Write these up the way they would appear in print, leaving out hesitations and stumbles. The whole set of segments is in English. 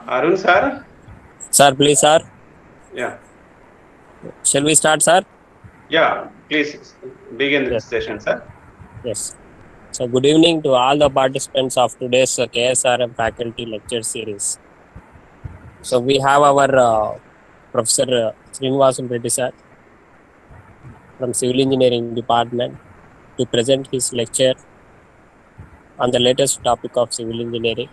Arun sir? Sir, please, sir. Yeah. Shall we start, sir? Yeah. Please begin the Yes. session, sir. Yes. So, good evening to all the participants of today's KSRM faculty lecture series. So, we have our Professor Srinivasan Reddy sir from Civil Engineering Department to present his lecture on the latest topic of civil engineering.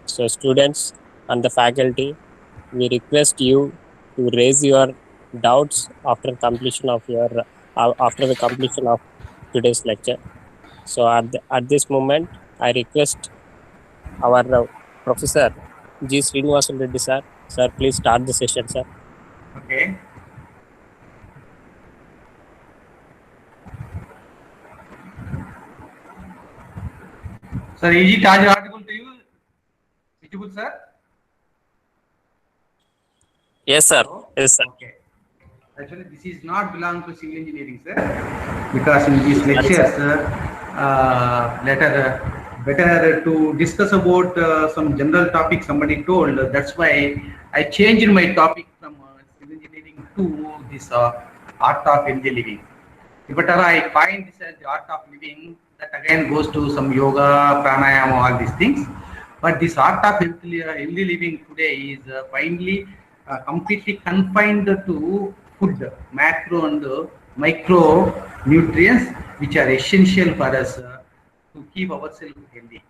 So, students and the faculty, we request you to raise your doubts after the completion of today's lecture. So at this moment, I request our Professor G. Srinivasan Reddy sir. Sir, please start the session, sir. Okay. Sir, is it audible to you? Visible, sir? Yes, sir. Hello? Yes, sir. Okay. Actually, this is not belong to civil engineering, sir. Because in these Sorry, lectures, sir. better to discuss about some general topic somebody told. That's why I changed my topic from civil engineering to this art of healthy living. But I find this as the art of living that again goes to some yoga, pranayama, all these things. But this art of healthy living today is finally completely confined to food, macro and micro nutrients, which are essential for us to keep ourselves healthy.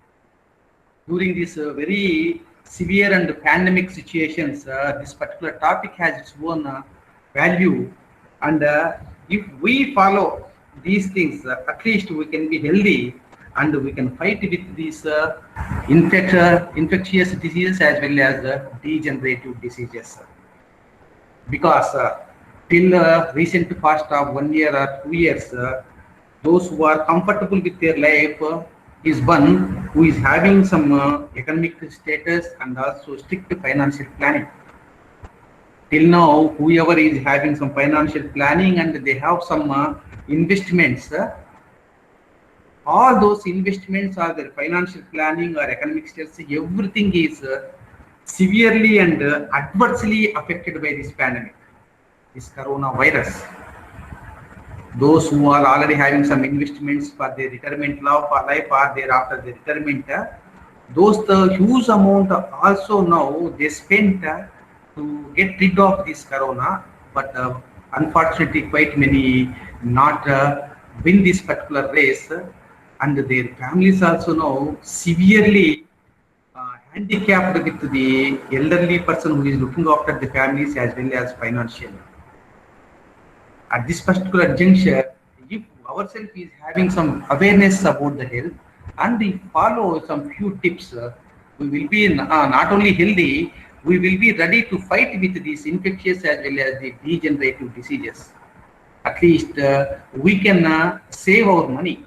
During this very severe and pandemic situations, this particular topic has its own value, and if we follow these things, at least we can be healthy and we can fight with these infectious diseases as well as degenerative diseases. Because till recent past of 1 year or 2 years, those who are comfortable with their life is one who is having some economic status and also strict financial planning. Till now, whoever is having some financial planning and they have some investments, all those investments or their financial planning or economic status, everything is severely and adversely affected by this pandemic, this coronavirus. Those who are already having some investments for their retirement life or thereafter their retirement, those the huge amount also now they spent to get rid of this corona, but unfortunately quite many not win this particular race, and their families also now severely handicapped with the elderly person who is looking after the families as well as financially. At this particular juncture, if ourselves is having some awareness about the health and we follow some few tips, we will be not only healthy, we will be ready to fight with these infectious as well as the degenerative diseases. At least we can save our money.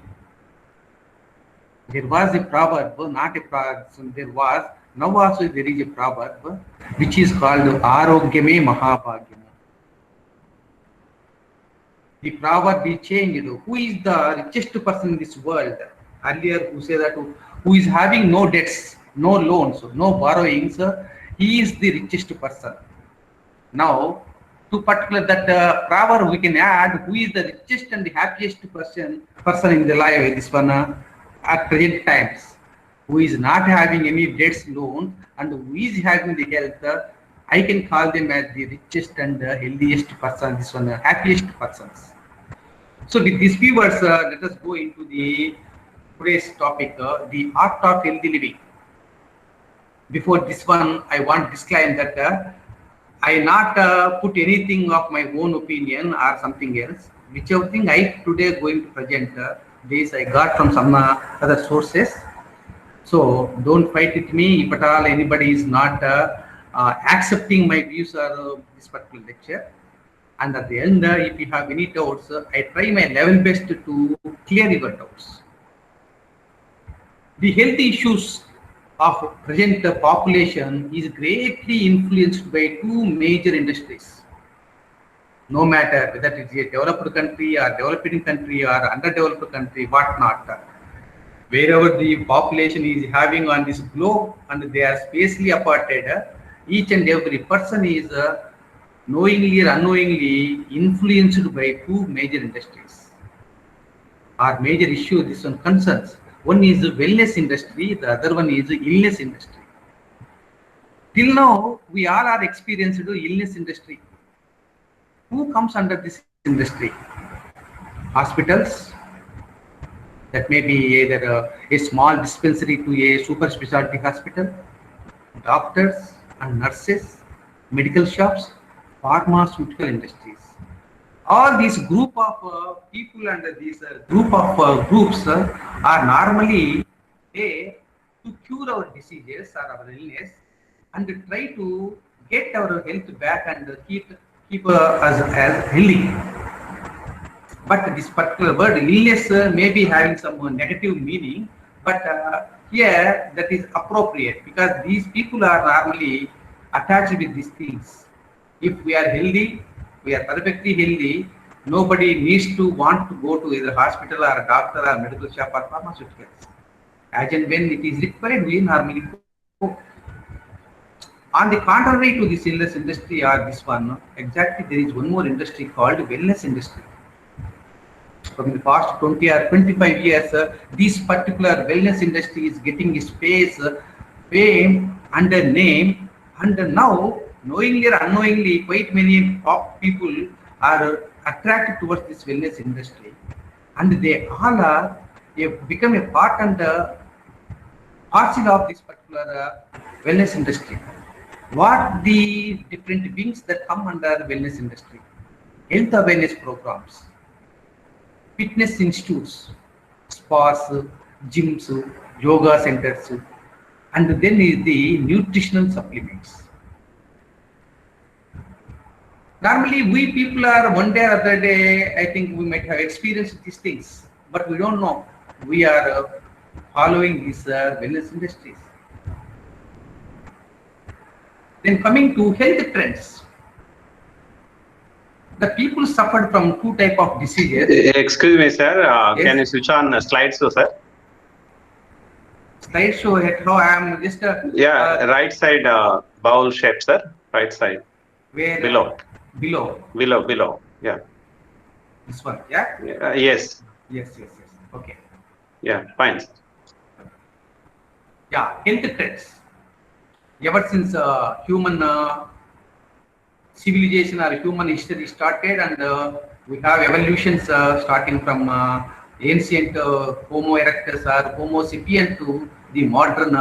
There was a proverb, not a proverb, there was, now also there is a proverb which is called Arogyame Mahabhagyam. The proverb is changed. Who is the richest person in this world? Earlier, who said that who is having no debts, no loans, no borrowings, he is the richest person. Now, to particular that proverb, we can add who is the richest and the happiest person in the life. This one at present times, who is not having any debts, loan, and who is having the health. I can call them as the richest and healthiest person. This one, happiest persons. So with these few words, let us go into the today's topic, the art of healthy living. Before this one, I want to disclaim that I not put anything of my own opinion or something else. Whichever thing I today going to present, this I got from some other sources. So don't fight with me if at all anybody is not accepting my views or this particular lecture. And at the end, if you have any doubts, I try my level best to clear your doubts. The health issues of present population is greatly influenced by two major industries. No matter whether it is a developed country or developing country or underdeveloped country, what not. wherever the population is having on this globe and they are spatially aparted, each and every person is knowingly or unknowingly influenced by two major industries. Our major issue this one concerns. One is the wellness industry, the other one is the illness industry. Till now, we all are experienced the illness industry. Who comes under this industry? Hospitals, that may be either a small dispensary to a super specialty hospital, doctors and nurses, medical shops, pharmaceutical industries. All these group of people and these group of groups are normally there to cure our diseases or our illness and try to get our health back and keep us as healthy. But this particular word illness may be having some negative meaning, but here that is appropriate because these people are normally attached with these things. If we are healthy, we are perfectly healthy, nobody needs to want to go to either hospital or a doctor or medical shop or pharmaceuticals. As and when it is required, we normally go. On the contrary to this illness industry or this one, exactly there is one more industry called wellness industry. From the past 20 or 25 years, this particular wellness industry is getting space, fame, and a name, and now, knowingly or unknowingly, quite many people are attracted towards this wellness industry, and they all are become a part and parcel of this particular wellness industry. What the different wings that come under the wellness industry? Health awareness programs, fitness institutes, spas, gyms, yoga centers, and then is the nutritional supplements. Normally, we people are one day or other day, I think we might have experienced these things, but we don't know. We are following these wellness industries. Then coming to health trends. The people suffered from two type of diseases. Excuse me, sir. Yes. Can you switch on slideshow, sir? Slideshow at how I am just Right side bowl shape, sir. Right side. where Below. below. Yeah. This one, yeah. Yes. Yes. Okay. Yeah. Fine. Sir. Yeah, health trends. Ever since human civilization or human history started, and we have evolutions starting from ancient Homo erectus or Homo sapien to the modern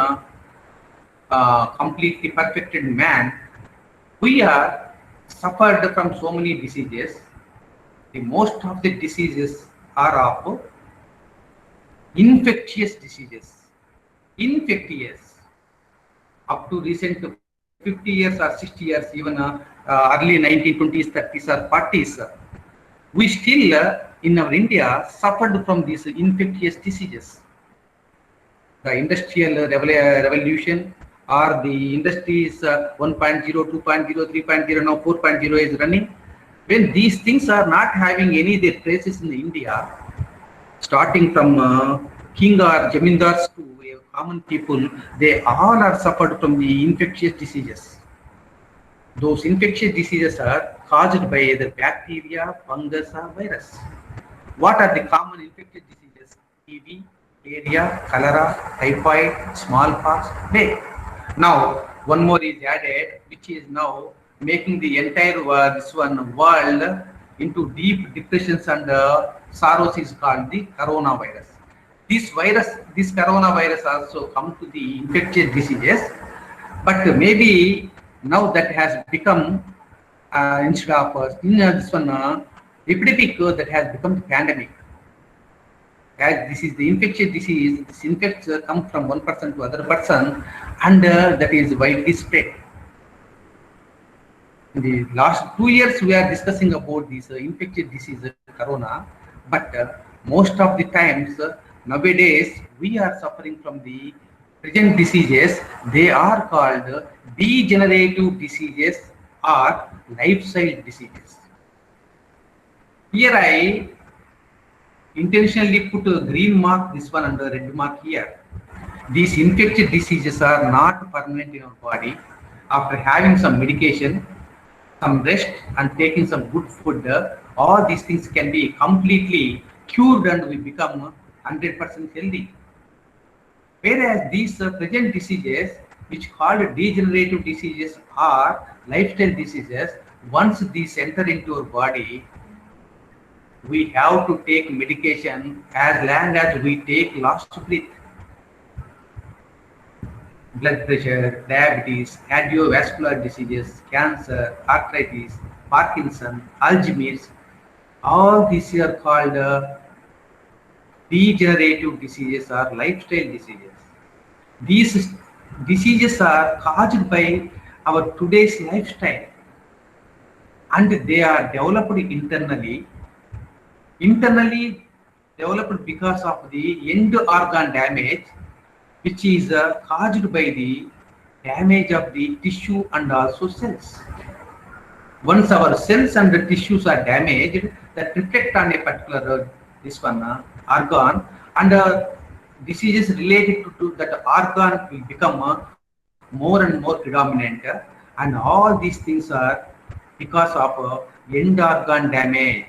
completely perfected man. We are suffered from so many diseases. The most of the diseases are of infectious diseases. Infectious. Up to recent 50 years or 60 years, even early 1920s, 30s or 40s, we still in our India suffered from these infectious diseases. The industrial revolution or the industries 1.0, 2.0, 3.0, now 4.0 is running. When these things are not having any their traces in India, starting from king or jamindars to common people, they all are suffered from the infectious diseases. Those infectious diseases are caused by either bacteria, fungus or virus. What are the common infectious diseases? TB, malaria, cholera, typhoid, smallpox, plague. Now, one more is added, which is now making the entire world into deep depressions and sorrows is called the coronavirus. This coronavirus also come to the infectious diseases, but maybe now that has become instead of this one epidemic that has become pandemic. As this is the infectious disease, this infects come from one person to other person, and that is widely spread. In the last 2 years, we are discussing about this infectious disease, corona, but most of the times nowadays we are suffering from the present diseases. They are called degenerative diseases or lifestyle diseases. Here I intentionally put a green mark, this one, and a red mark here. These infectious diseases are not permanent in our body. After having some medication, some rest, and taking some good food, all these things can be completely cured and we become 100% healthy. Whereas these present diseases, which called degenerative diseases or lifestyle diseases, once these enter into our body, we have to take medication as long as we take last breath. Blood pressure, diabetes, cardiovascular diseases, cancer, arthritis, Parkinson, Alzheimer's, all these are called degenerative diseases or lifestyle diseases. These diseases are caused by our today's lifestyle, and they are developed internally developed because of the end organ damage, which is caused by the damage of the tissue and also cells. Once our cells and the tissues are damaged, that reflect on a particular organ, and diseases related to that organ will become more and more predominant, and all these things are because of end organ damage.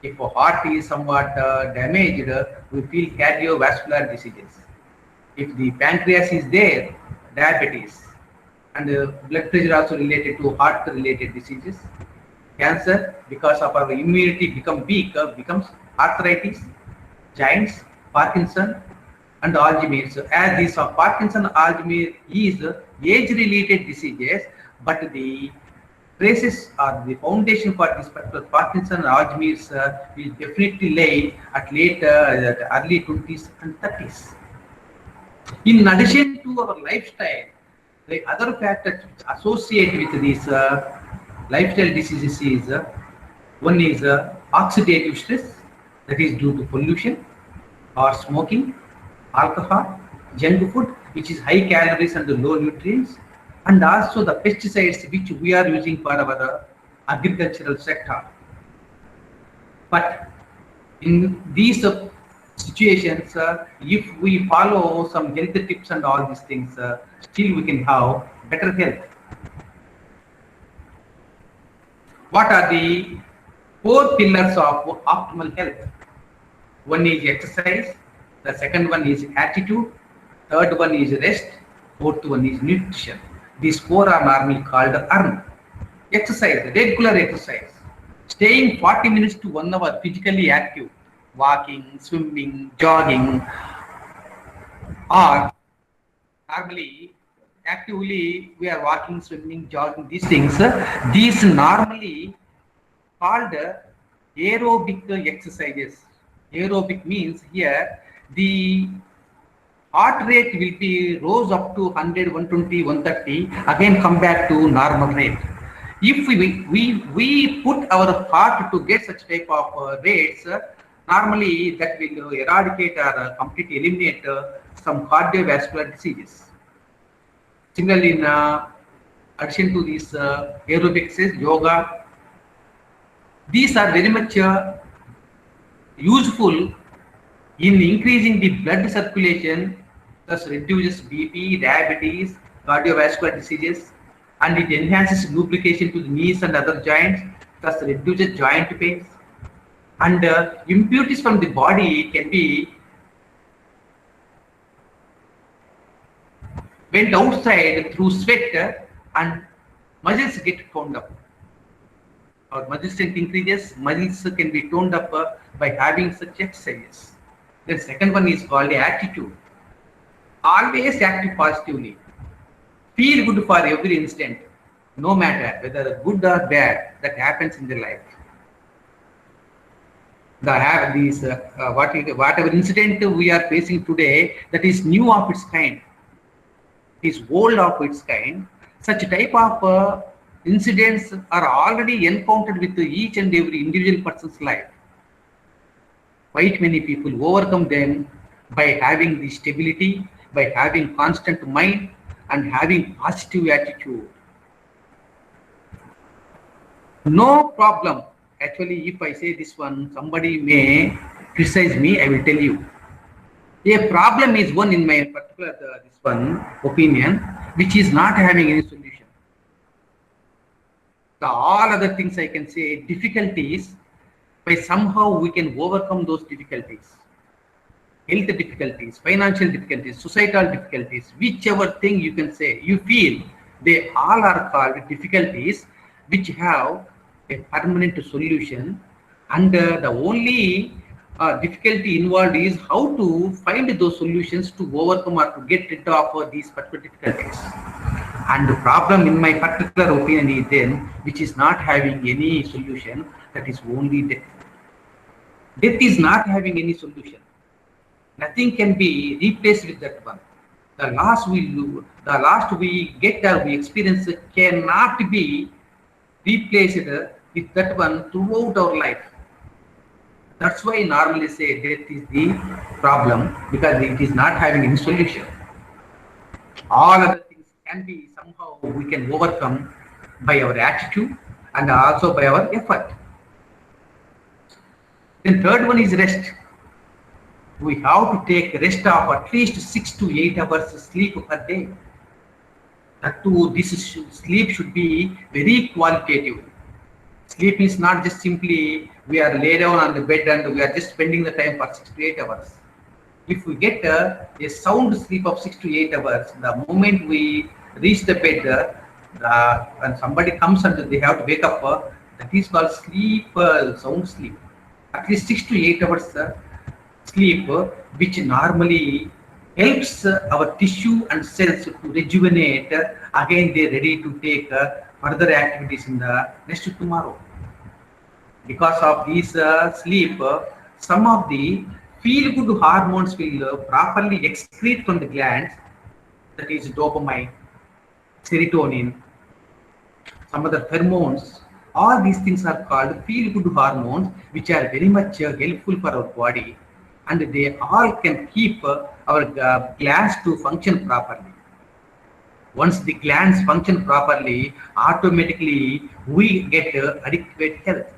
If a heart is somewhat damaged, we feel cardiovascular diseases. If the pancreas is there, diabetes, and blood pressure also related to heart related diseases. Cancer, because of our immunity become weak, becomes arthritis, giants, Parkinson, and Alzheimer's. As these are Parkinson, Alzheimer's is age related diseases, but the traces or the foundation for this particular Parkinson and Alzheimer's will definitely lay at early 20s and 30s. In addition to our lifestyle, the other factors associated with these lifestyle diseases is one is oxidative stress, that is due to pollution or smoking, alcohol, junk food, which is high calories and low nutrients, and also the pesticides which we are using for our agricultural sector. But in these situations, if we follow some health tips and all these things, still we can have better health. What are the 4 pillars of optimal health? One is exercise, the second one is attitude, third one is rest, fourth one is nutrition. These 4 are normally called ARM. Exercise, regular exercise, staying 40 minutes to 1 hour physically active, walking, swimming, jogging, or normally actively we are walking, swimming, jogging, these things, these normally called aerobic exercises. Aerobic means here the heart rate will be rose up to 100, 120, 130, again come back to normal rate. If we put our heart to get such type of rates, normally that will eradicate or completely eliminate some cardiovascular diseases. Similarly, in addition to these aerobic exercises, yoga, these are very much useful in increasing the blood circulation, thus reduces BP, diabetes, cardiovascular diseases, and it enhances lubrication to the knees and other joints, thus reduces joint pains. And impurities from the body can be went outside through sweat, and muscles get toned up. Our muscle strength increases, muscles can be toned up by having such exercises. The second one is called attitude. Always act positively. Feel good for every instant, no matter whether good or bad that happens in the life. Whatever incident we are facing today, that is new of its kind, is old of its kind. Such type of incidents are already encountered with each and every individual person's life. Quite many people overcome them by having the stability, by having constant mind, and having positive attitude. No problem. Actually, if I say this one, somebody may criticize me, I will tell you. A problem is one in my particular this one opinion, which is not having any solution. The all other things I can say difficulties, by somehow we can overcome those difficulties. Health difficulties, financial difficulties, societal difficulties, whichever thing you can say, you feel, they all are called difficulties which have a permanent solution, and the only difficulty involved is how to find those solutions to overcome or to get rid of these particular difficulties. And the problem in my particular opinion is then, which is not having any solution, that is only death. Death is not having any solution. Nothing can be replaced with that one. The loss we get or we experience cannot be replaced with that one throughout our life. That's why I normally say death is the problem, because it is not having any solution. All other things can be somehow we can overcome by our attitude and also by our effort. Then third one is rest. We have to take rest of at least 6 to 8 hours sleep per day. That too, sleep should be very qualitative. Sleep is not just simply we are lay down on the bed and we are just spending the time for 6 to 8 hours. If we get a sound sleep of 6 to 8 hours, the moment we reach the bed, when somebody comes and they have to wake up, that is called sleep, sound sleep. At least 6 to 8 hours sleep, which normally helps our tissue and cells to rejuvenate. Again, they are ready to take further activities in the next tomorrow. Because of this sleep, some of the feel-good hormones will properly excrete from the glands. That is dopamine, serotonin, some other pheromones. All these things are called feel-good hormones, which are very much helpful for our body, and they all can keep our glands to function properly. Once the glands function properly, automatically we get adequate health.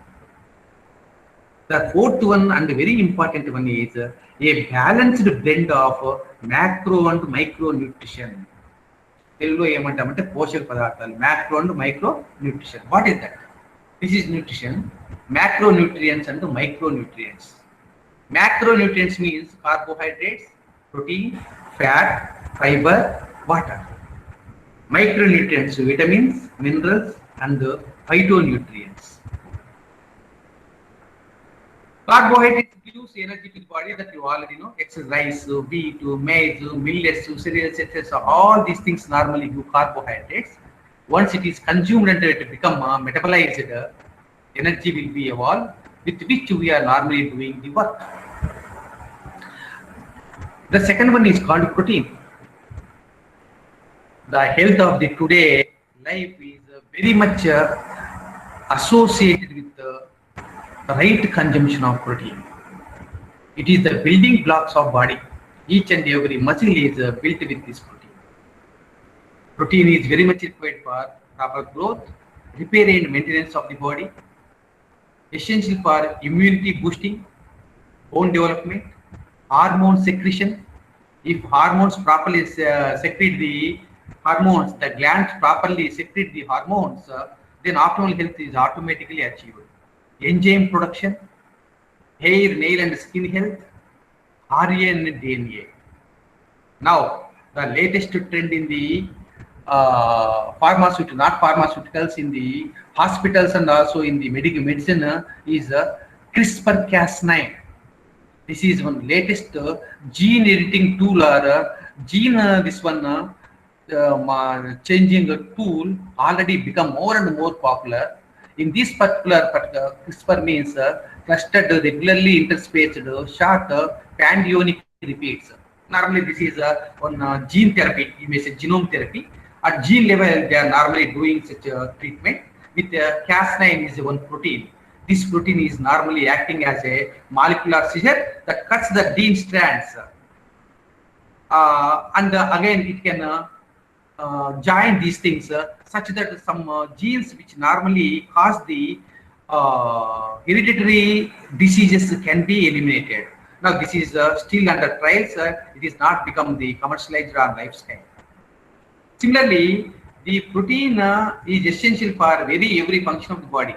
The fourth one and very important one is a balanced blend of macro and micro nutrition. Macro and micro nutrition. What is that? This is nutrition, macronutrients and micronutrients. Macronutrients means carbohydrates, protein, fat, fiber, water. Micronutrients, vitamins, minerals, and phytonutrients. Carbohydrates gives energy to the body, that you already know. Rice, wheat, maize, millets, cereals, etc. All these things normally give carbohydrates. Once it is consumed and it become metabolized, energy will be evolved, with which we are normally doing the work. The second one is called protein. The health of the today life is very much associated with the right consumption of protein. It is the building blocks of body. Each and every muscle is built with this protein. Protein is very much required for proper growth, repair and maintenance of the body, essential for immunity boosting, bone development, hormone secretion. If hormones properly secrete the hormones, the glands properly secrete the hormones, then optimal health is automatically achieved. Enzyme production, hair, nail and skin health, RNA and DNA. Now, the latest trend in the pharmaceuticals, in the hospitals and also in the medical medicine is CRISPR-Cas9. This is one latest gene editing tool or changing tool already become more and more popular. In this particular CRISPR means clustered, regularly interspaced, short pandionic repeats. Normally, this is on gene therapy. You may say genome therapy. At gene level, they are normally doing such a treatment. With Cas9 is one protein. This protein is normally acting as a molecular scissor that cuts the gene strands, and again it can join these things such that some genes which normally cause the hereditary diseases can be eliminated. Now this is still under trials. It is not become the commercialized or lifestyle. Similarly, the protein is essential for every function of the body.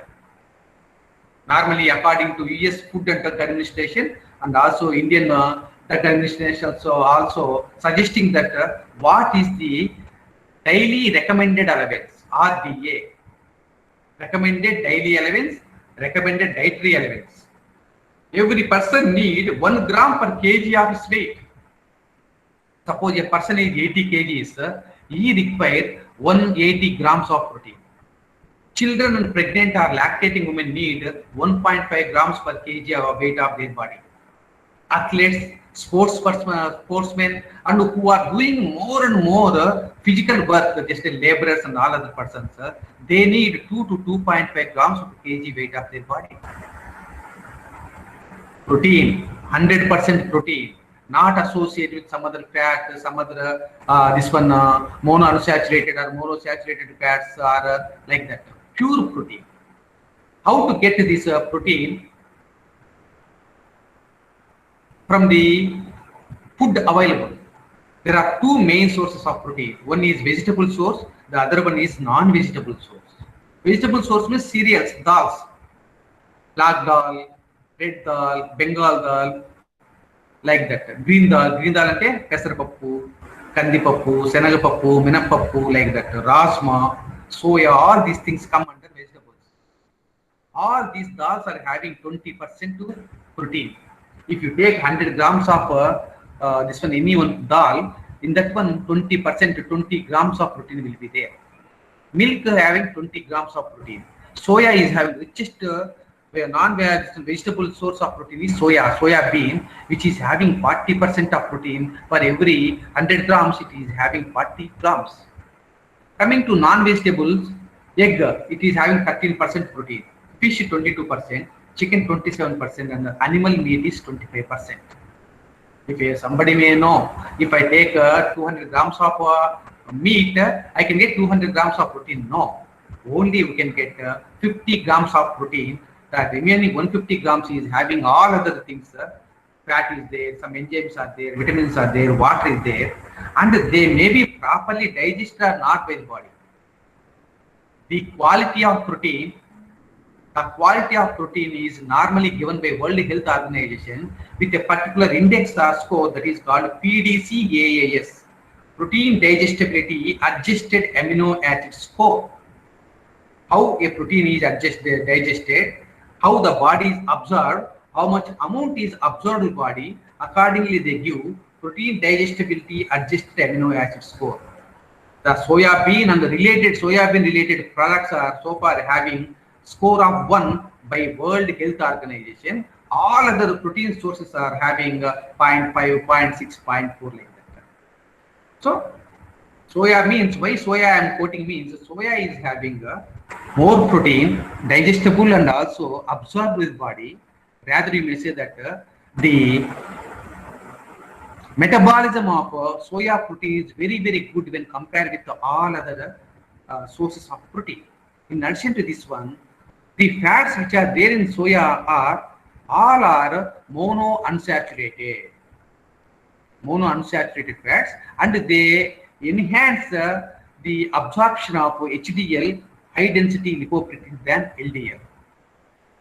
Normally, according to US Food and Drug Administration and also Indian Drug Administration, also suggesting that what is the daily recommended allowance, RDA, recommended daily allowance, recommended dietary allowance. Every person need 1 gram per kg of his weight. Suppose a person is 80 kgs, he requires 180 grams of protein. Children and pregnant or lactating women need 1.5 grams per kg of weight of their body. Athletes, sportsmen, and who are doing more and more physical work, just laborers and all other persons, they need 2 to 2.5 grams per kg weight of their body. Protein, 100% protein, not associated with some other fat, some other monounsaturated or monosaturated fats or like that. Pure protein. How to get this protein? From the food available. There are two main sources of protein. One is vegetable source, the other one is non-vegetable source. Vegetable source means cereals, dals, black dal, red dal, Bengal dal, like that. Green dal ante pesarapappu, kandipappu, senagapappu, minapappu, like that. Rajma, soya, all these things come under vegetables. All these dals are having 20% protein. If you take 100 grams of this one, any one dal, in that one 20%, 20 grams of protein will be there. Milk having 20 grams of protein. Soya is having richest non-vegetable source of protein is soya bean, which is having 40% of protein. For every 100 grams, it is having 40 grams. Coming to non-vegetables, egg, it is having 13% protein. Fish 22%, chicken 27%, and animal meat is 25%. If somebody may know, if I take 200 grams of meat, I can get 200 grams of protein. No, only we can get 50 grams of protein. The remaining 150 grams is having all other things. Fat is there, some enzymes are there, vitamins are there, water is there, and they may be properly digested or not by the body. The quality of protein is normally given by World Health Organization with a particular index or score that is called PDCAAS, Protein Digestibility Adjusted Amino Acid Score. How a protein is digested, how the body is absorbed, how much amount is absorbed in the body, accordingly they give Protein Digestibility Adjusted Amino Acid Score. The soya bean and the soya bean related products are so far having score of 1 by World Health Organization. All other protein sources are having 0.5, 0.6, 0.4 like that. So soya means, why soya I am quoting means, soya is having more protein, digestible and also absorbed with body. Rather you may say that the metabolism of soya protein is very, very good when compared with all other sources of protein. In addition to this one, the fats which are there in soya are monounsaturated fats, and they enhance the absorption of HDL, high density lipoprotein, than LDL.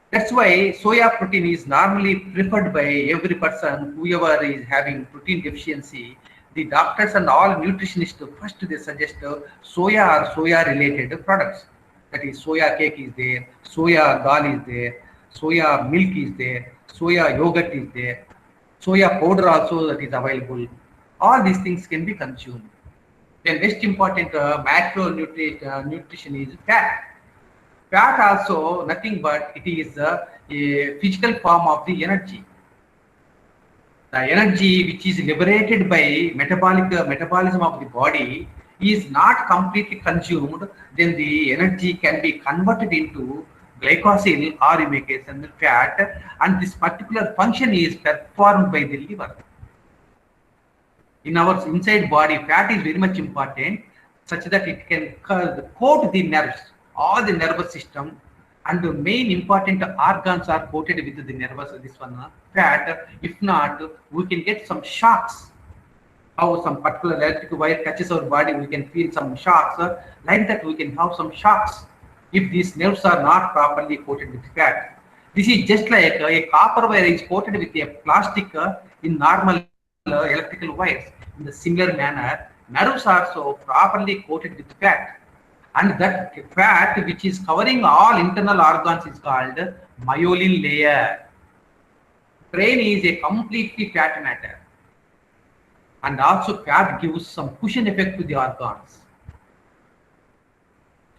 That's why soya protein is normally preferred by every person, whoever is having protein deficiency. The doctors and all nutritionists, first they suggest soya or soya related products. That is, soya cake is there, soya dal is there, soya milk is there, soya yogurt is there, soya powder also that is available. All these things can be consumed. Then next important nutrition is fat. Fat also nothing but it is a physical form of the energy. The energy which is liberated by metabolism of the body is not completely consumed, then the energy can be converted into glycosyl, or you may say fat, and this particular function is performed by the liver. In our inside body, fat is very much important, such that it can coat the nerves, all the nervous system, And the main important organs are coated with the nervous fat. If not, we can get some shocks. How some particular electric wire touches our body, we can feel some shocks. Like that, we can have some shocks if these nerves are not properly coated with fat. This is just like a copper wire is coated with a plastic in normal electrical wires. In the similar manner, nerves are so properly coated with fat. And that fat which is covering all internal organs is called myelin layer. Brain is a completely fat matter. And also fat gives some cushion effect to the organs.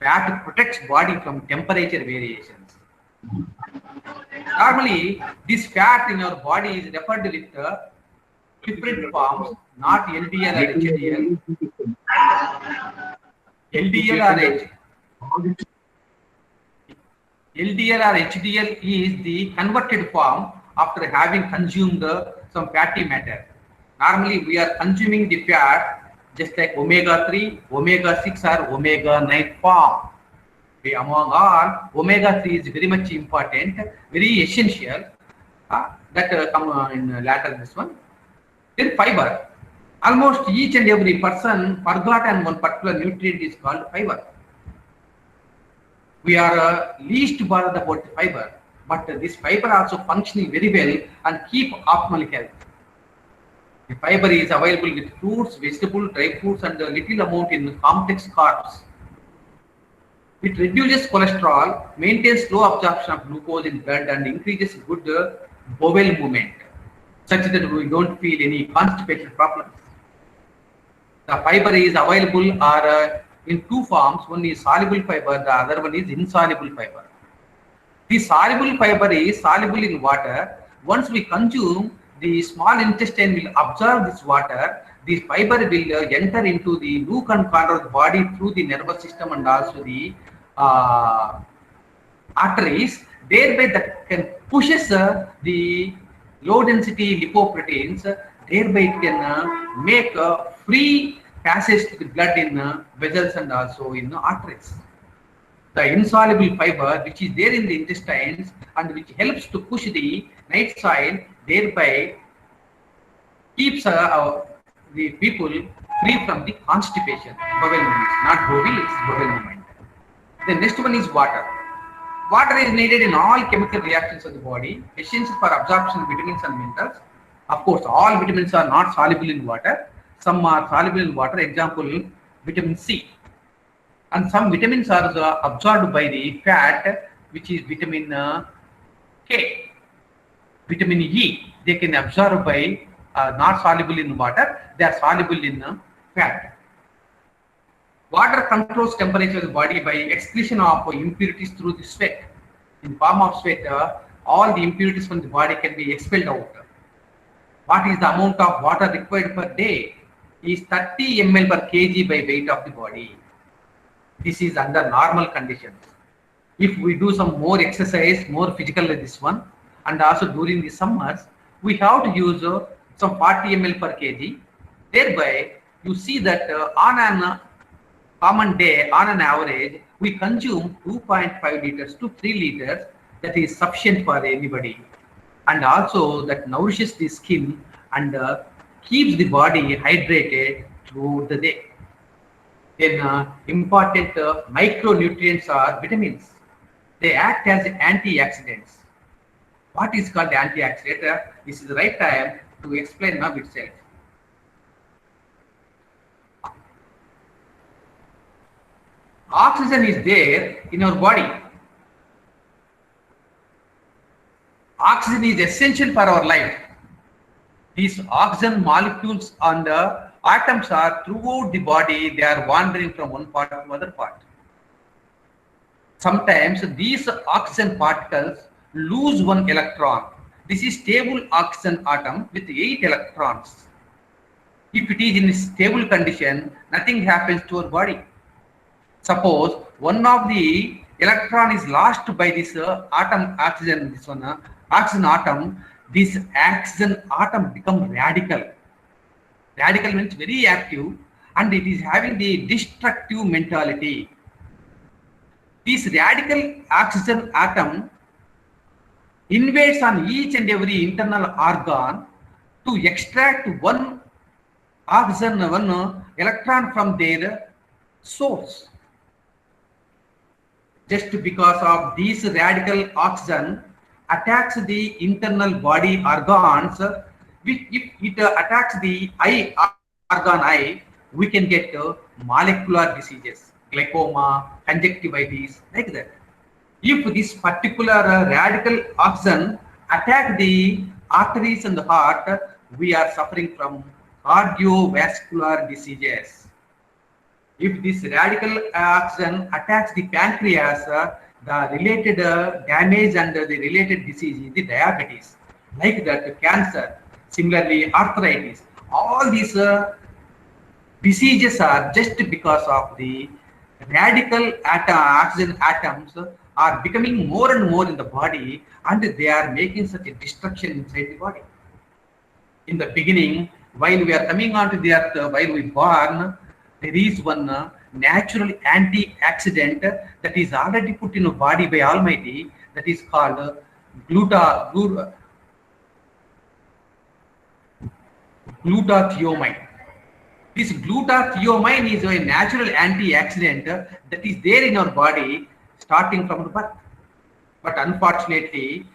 Fat protects body from temperature variations. Normally, this fat in our body is referred with different forms, not LDL or HDL. LDL or HDL is the converted form after having consumed some fatty matter. Normally, we are consuming the fat just like omega-3, omega-6 or omega-9 form. Among all, omega-3 is very much important, very essential. That come in later this one. Then fiber. Almost each and every person forgotten one particular nutrient is called fiber. We are least bothered about the fiber, but this fiber also functioning very well and keep optimal health. The fiber is available with fruits, vegetables, dry fruits, and a little amount in complex carbs. It reduces cholesterol, maintains slow absorption of glucose in blood, and increases good bowel movement, such that we don't feel any constipation problems. The fiber is available in two forms. One is soluble fiber, the other one is insoluble fiber. The soluble fiber is soluble in water. Once we consume, the small intestine will absorb this water. The fiber will enter into the nook and corner of the body through the nervous system and also the arteries. Thereby that can pushes the low density lipoproteins. Thereby it can make free passage to the blood in vessels and also in arteries. The insoluble fiber which is there in the intestines and which helps to push the night soil, thereby keeps the people free from the constipation. Bowel movements, not bowel, it's bowel movement. The next one is water. Water is needed in all chemical reactions of the body, essential for absorption of vitamins and minerals. Of course, all vitamins are not soluble in water. Some are soluble in water, example, vitamin C. And some vitamins are absorbed by the fat, which is vitamin K. Vitamin E, they can absorb by not soluble in water, they are soluble in fat. Water controls temperature of the body by excretion of impurities through the sweat. In form of sweat, all the impurities from the body can be expelled out. What is the amount of water required per day? Is 30 ml per kg by weight of the body. This is under normal conditions. If we do some more exercise, more physical like this one, and also during the summers, we have to use some 40 ml per kg. Thereby, you see that on an common day, on an average, we consume 2.5 liters to 3 liters. That is sufficient for anybody. And also that nourishes the skin and keeps the body hydrated throughout the day. Then important micronutrients are vitamins. They act as antioxidants. What is called antioxidant? This is the right time to explain now itself. Oxygen is there in our body. Oxygen is essential for our life. These oxygen molecules and atoms are throughout the body. They are wandering from one part to another part. Sometimes these oxygen particles lose one electron. This is stable oxygen atom with 8 electrons. If it is in a stable condition, nothing happens to our body. Suppose one of the electron is lost by this atom oxygen, this one oxygen atom, this oxygen atom become radical. Radical means very active and it is having the destructive mentality. This radical oxygen atom invades on each and every internal organ to extract one electron from their source. Just because of these radical oxygen attacks the internal body organs, if it attacks the eye organ eye, we can get molecular diseases, glaucoma, conjunctivitis, like that. If this particular radical oxygen attack the arteries and the heart, we are suffering from cardiovascular diseases. If this radical oxygen attacks the pancreas, the related damage and the related disease is the diabetes, like that cancer, similarly arthritis. All these diseases are just because of the radical oxygen atoms are becoming more and more in the body, and they are making such a destruction inside the body. In the beginning, while we are coming onto the earth, while we born, there is one natural antioxidant that is already put in the body by Almighty, that is called glutathione. This glutathione is a natural antioxidant that is there in our body starting from the birth. But unfortunately,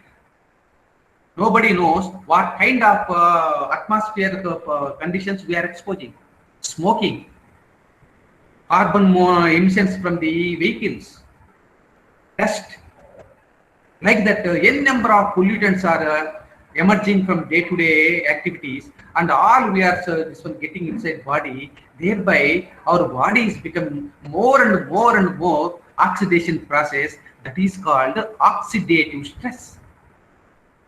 nobody knows what kind of atmospheric conditions we are exposing. Smoking, carbon emissions from the vehicles, dust, like that. N number of pollutants are emerging from day-to-day activities, and all we are this one getting inside body. Thereby, our body is becoming more and more and more oxidation process, that is called oxidative stress.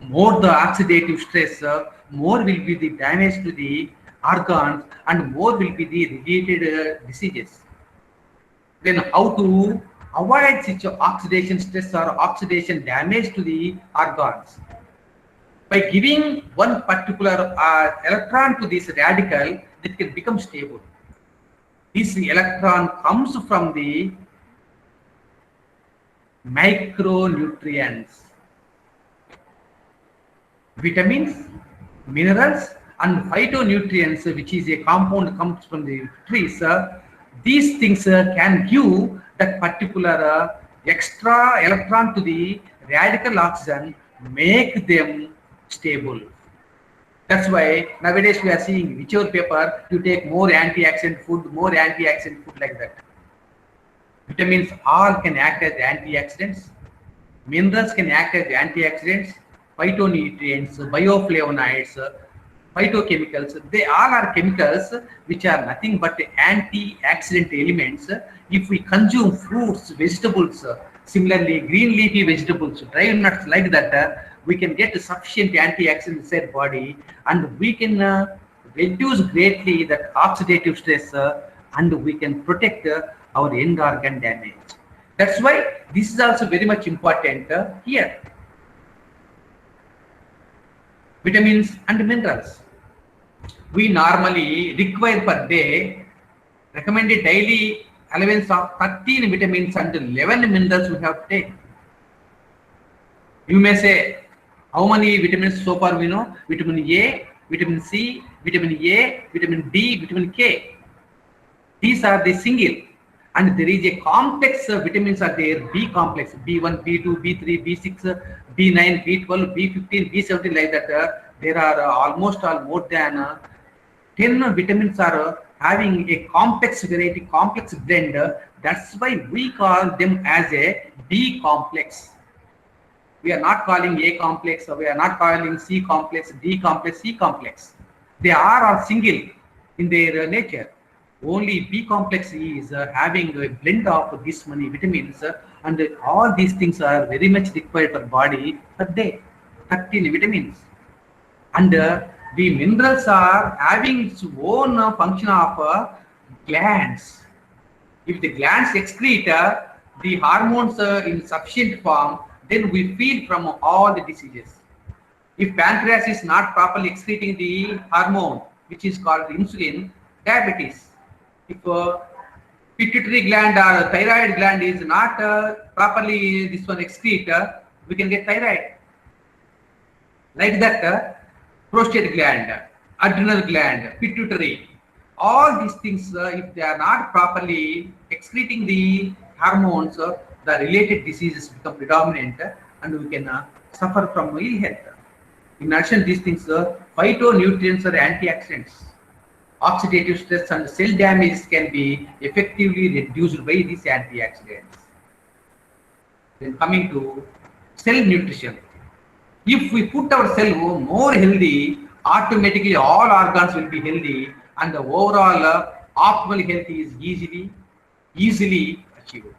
More the oxidative stress, more will be the damage to the organs, and more will be the related diseases. Then how to avoid such oxidation stress or oxidation damage to the organs? By giving one particular electron to this radical, that can become stable. This electron comes from the micronutrients, vitamins, minerals, and phytonutrients, which is a compound comes from the trees. These things can give that particular extra electron to the radical oxygen, make them stable. That's why nowadays we are seeing whichever paper you take more antioxidant food, like that. Vitamins all can act as antioxidants. Minerals can act as antioxidants. Phytonutrients, bioflavonoids, phytochemicals, they all are chemicals which are nothing but antioxidant elements. If we consume fruits, vegetables, similarly green leafy vegetables, dry nuts, like that, we can get sufficient antioxidants inside body, and we can reduce greatly that oxidative stress, and we can protect our end organ damage. That's why this is also very much important here. Vitamins and minerals. We normally require per day recommended daily allowance of 13 vitamins and 11 minerals we have to take. You may say, how many vitamins so far we know? Vitamin A, vitamin C, vitamin A, vitamin D, vitamin K. These are the single, and there is a complex vitamins are there, B complex, B1, B2, B3, B6, B9, B12, B15, B17, like that. There are almost more than 10 vitamins are having a complex variety, complex blend. That's why we call them as a B complex. We are not calling A complex, or we are not calling C complex, D complex, C complex. They are all single in their nature. Only B complex is having a blend of this many vitamins, and all these things are very much required for body per day, 13 vitamins. And the minerals are having its own function of glands. If the glands excrete the hormones in sufficient form, then we feel from all the diseases. If pancreas is not properly excreting the hormone, which is called insulin, diabetes. If pituitary gland or thyroid gland is not properly this one excrete, we can get thyroid. Like that, prostate gland, adrenal gland, pituitary, all these things, if they are not properly excreting the hormones, the related diseases become predominant, and we can suffer from ill health. In addition, these things, phytonutrients are antioxidants. Oxidative stress and cell damage can be effectively reduced by these antioxidants. Then coming to cell nutrition. If we put our cell more healthy, automatically all organs will be healthy, and the overall optimal health is easily achieved.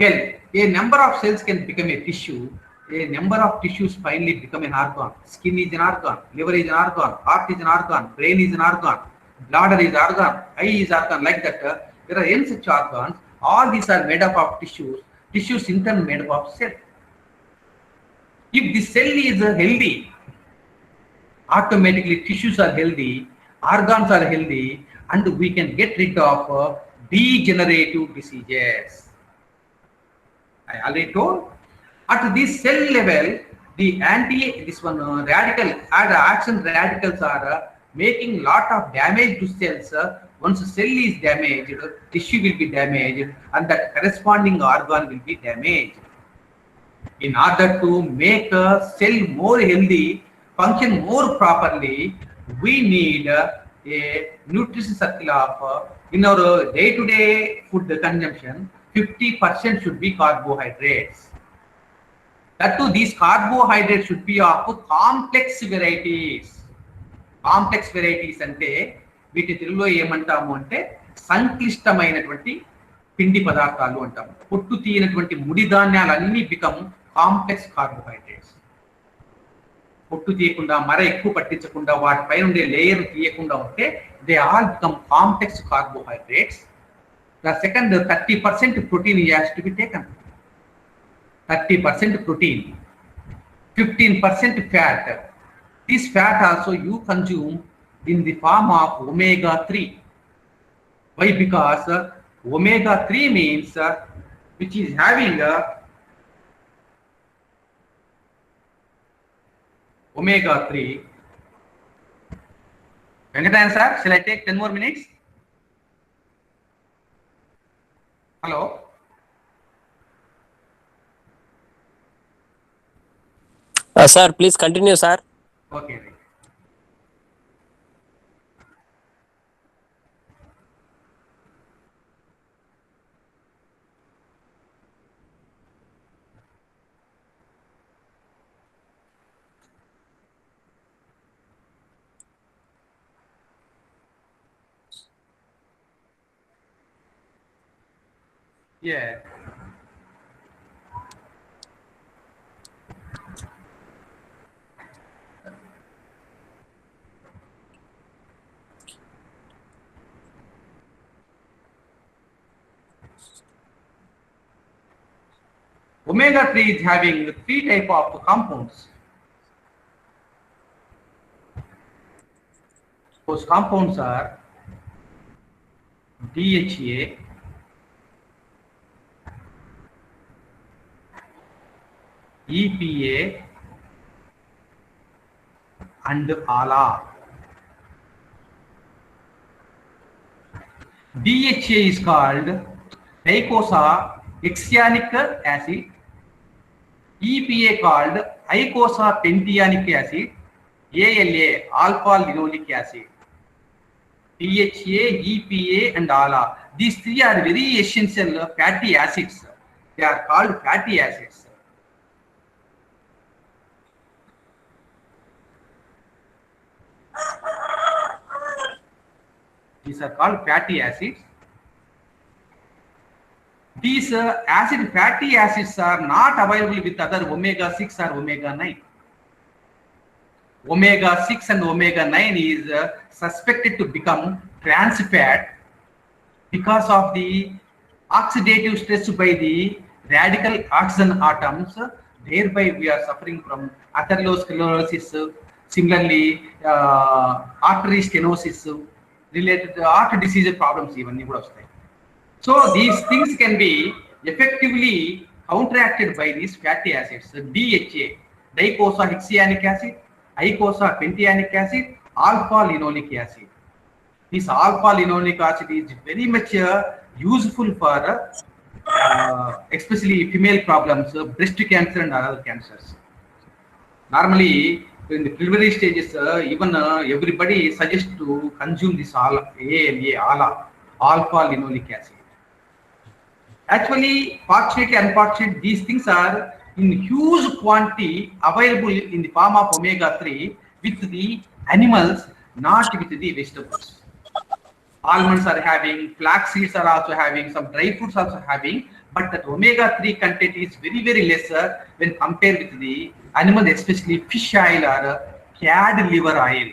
Health. A number of cells can become a tissue. A number of tissues finally become an organ. Skin is an organ, liver is an organ, heart is an organ, brain is an organ, bladder is organ, eye is organ, like that. There are n such organs. All these are made up of tissues. Tissues in turn made up of cells. If the cell is healthy, automatically tissues are healthy, organs are healthy, and we can get rid of degenerative diseases. I already told. At this cell level, the action radicals are making lot of damage to cells. Once a cell is damaged, tissue will be damaged, and that corresponding organ will be damaged. In order to make a cell more healthy, function more properly, we need a nutrition circle of, in our day-to-day food consumption, 50% should be carbohydrates. That too, these carbohydrates should be of complex varieties. Complex varieties ante వీటి తెలుగులో ఏమంటాము అంటే సంక్లిష్టమైనటువంటి పిండి పదార్థాలు అంటాము. పొట్టు తీయనటువంటి ముడి ధాన్యాలన్నీ become complex carbohydrates. పొట్టు తీయకుండా, మర ఎక్కువ పట్టించకుండా, వాటిపై ఉండే లేయర్ తీయకుండా ఉంటే they all become complex carbohydrates. The second, 30% protein has to be taken. 30% protein, 15% fat. This fat also you consume in the form of omega-3. Why? Because omega-3 means which is having omega-3. Venkatayan sir, shall I take 10 more minutes? Hello? Sir, please continue, sir. Okay. Yeah. Omega-3 is having 3 type of compounds. Those compounds are DHA, EPA, and ALA. DHA is called eicosahexaenic acid. EPA called eicosapentaenic acid. ALA, alpha linoleic acid. DHA, EPA, and ALA. These 3 are very essential fatty acids. They are called fatty acids. These are called fatty acids. These fatty acids are not available with other omega-6 or omega-9. Omega-6 and omega-9 is suspected to become trans fat because of the oxidative stress by the radical oxygen atoms. Thereby we are suffering from atherosclerosis, similarly artery stenosis, related heart disease problems even. So these things can be effectively counteracted by these fatty acids, DHA, dicosahexianic acid, icosapentaenic acid, alpha-linoleic acid. This alpha-linoleic acid is very much useful for especially female problems, breast cancer and other cancers. Normally, in the preliminary stages, even everybody suggests to consume this ALA, alpha-linoleic acid. Actually, fortunately, unfortunately, these things are in huge quantity available in the form of omega-3 with the animals, not with the vegetables. Almonds are having, flax seeds are also having, some dry fruits also having, but that omega-3 content is very, very lesser when compared with the animal, especially fish oil or cod liver oil.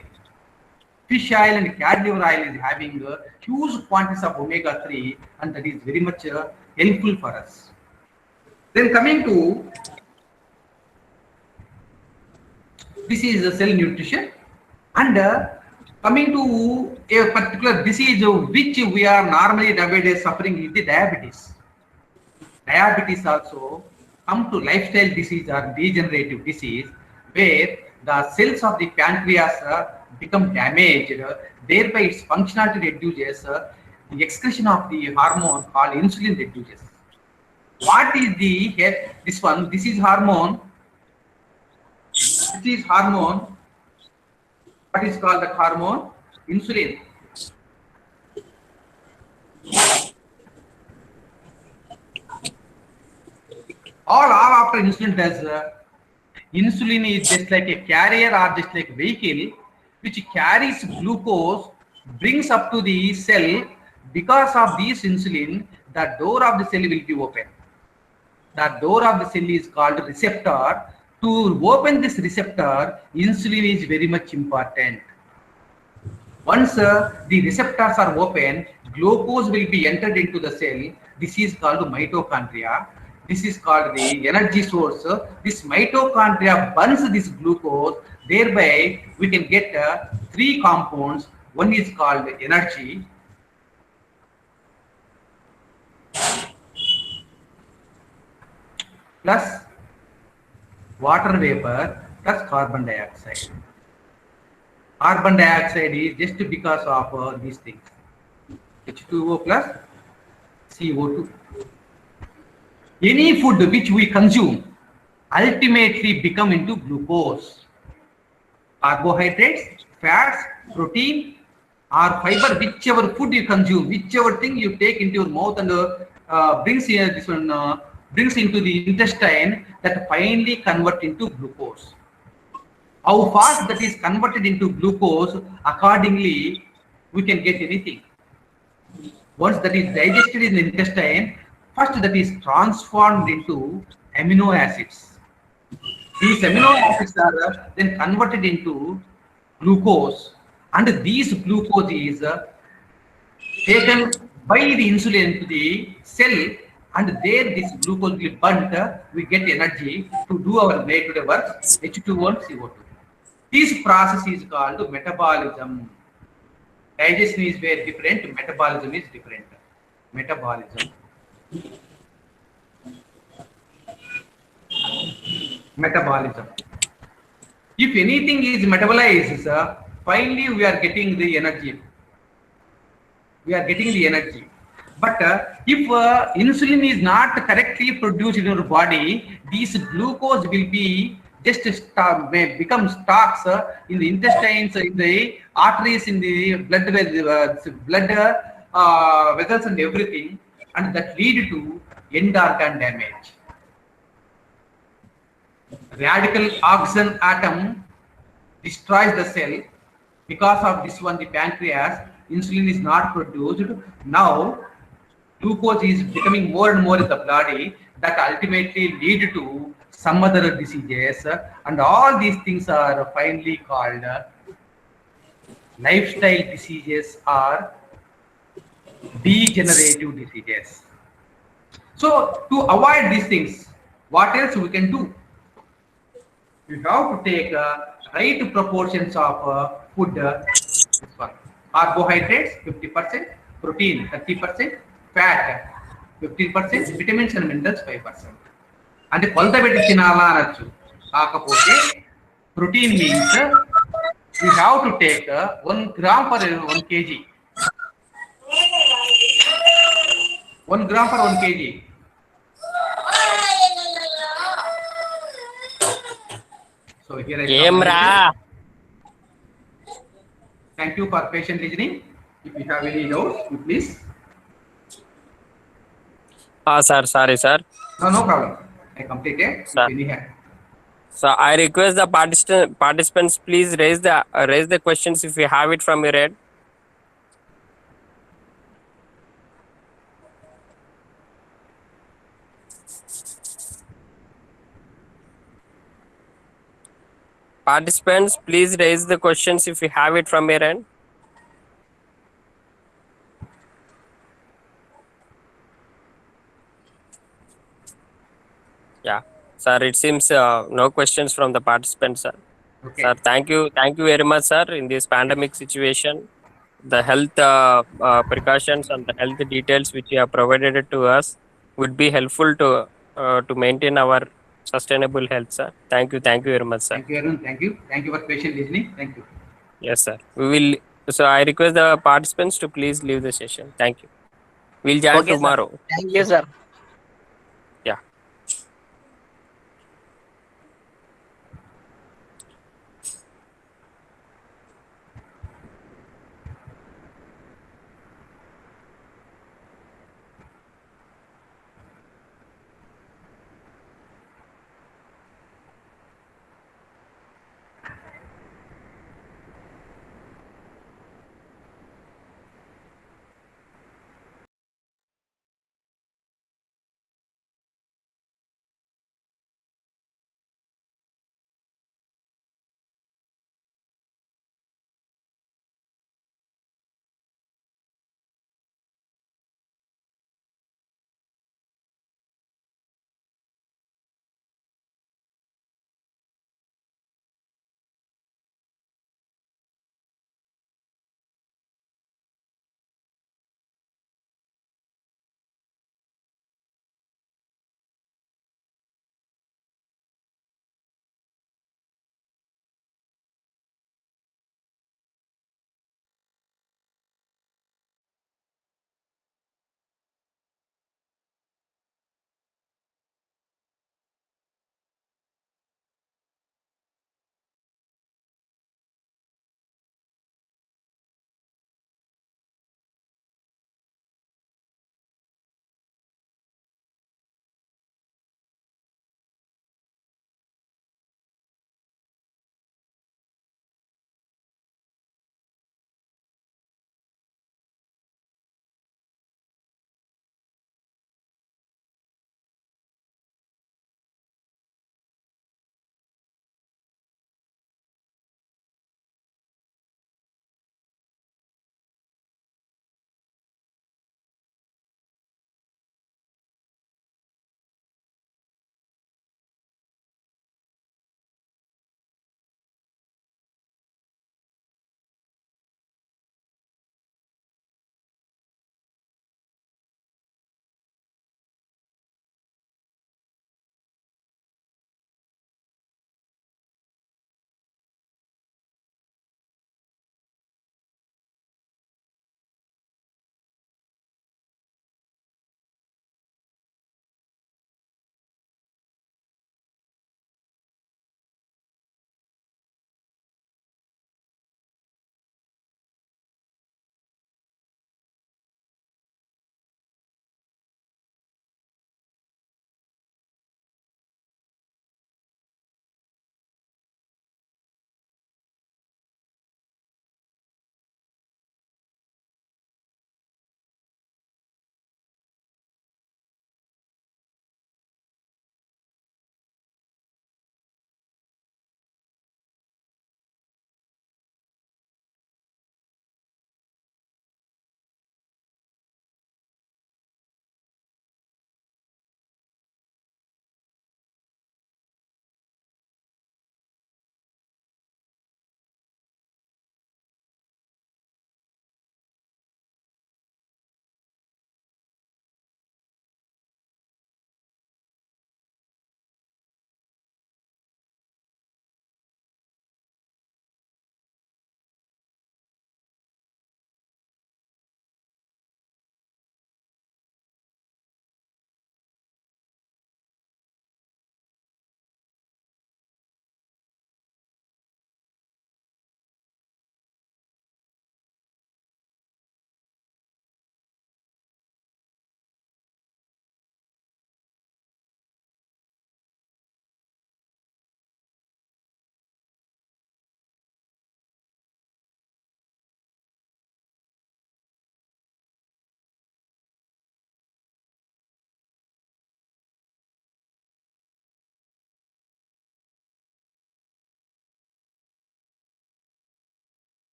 Fish oil and cod liver oil is having huge quantities of omega-3, and that is very much helpful for us. Then coming to, this is cell nutrition, and coming to a particular disease which we are normally nowadays suffering is the diabetes. Diabetes also come to lifestyle disease or degenerative disease, where the cells of the pancreas become damaged, thereby its functionality reduces, the excretion of the hormone called insulin reduces. What is this one? This is hormone. This is hormone. What is called that hormone? Insulin. All after insulin does, insulin is just like a carrier or just like a vehicle which carries glucose, brings up to the cell. Because of this insulin, the door of the cell will be open. The door of the cell is called receptor. To open this receptor, insulin is very much important. Once the receptors are open, glucose will be entered into the cell. This is called mitochondria. This is called the energy source. This mitochondria burns this glucose. Thereby, we can get three compounds. One is called energy. Plus water vapor plus carbon dioxide. Carbon dioxide is just because of these things. H2O plus CO2. Any food which we consume ultimately become into glucose. Carbohydrates, fats, protein or fiber, whichever food you consume, whichever thing you take into your mouth and brings here this one brings into the intestine, that finally convert into glucose. How fast that is converted into glucose, accordingly we can get anything. Once that is digested in the intestine, first that is transformed into amino acids. These amino acids are then converted into glucose, and these glucose is taken by the insulin to the cell, and there this glucose will be burnt. We get energy to do our day-to-day work, H2O and CO2. This process is called metabolism. Digestion is very different, metabolism is different. Metabolism. Metabolism. If anything is metabolized, finally we are getting the energy. We are getting the energy. But if insulin is not correctly produced in your body, these glucose will be just may become stocks in the intestines, in the arteries, in the blood vessels and everything, and that lead to end organ damage. Radical oxygen atom destroys the cell. Because of this one, the pancreas, insulin is not produced. Now glucose is becoming more and more in the body, that ultimately lead to some other diseases, and all these things are finally called lifestyle diseases or degenerative diseases. So to avoid these things, what else we can do? We have to take right proportions of food. This one. Carbohydrates 50%, protein 30%, fat 15%, vitamins and minerals 5%. అంటే కొలత పెట్టి తినాలా అనొచ్చు. కాకపోతే protein means you have to take 1 gram for 1 kg. 1 gram for 1 kg. So here I come. Thank you for patient listening. If you have any doubts, you please. Sir, sorry, sir. No problem. I completed. Sir. So I request the participants please raise the questions if you have it from your end. Participants, please raise the questions if you have it from your end. Yeah, sir, it seems no questions from the participants, sir. Okay. Sir, thank you very much, sir. In this pandemic situation, the health precautions and the health details which you have provided it to us would be helpful to maintain our sustainable health, sir. Thank you very much, sir. Thank you, Arun. Thank you for patient listening. Thank you. Yes, sir. We will. So I request the participants to please leave the session. Thank you. We'll join tomorrow. Sir. Thank you, sir.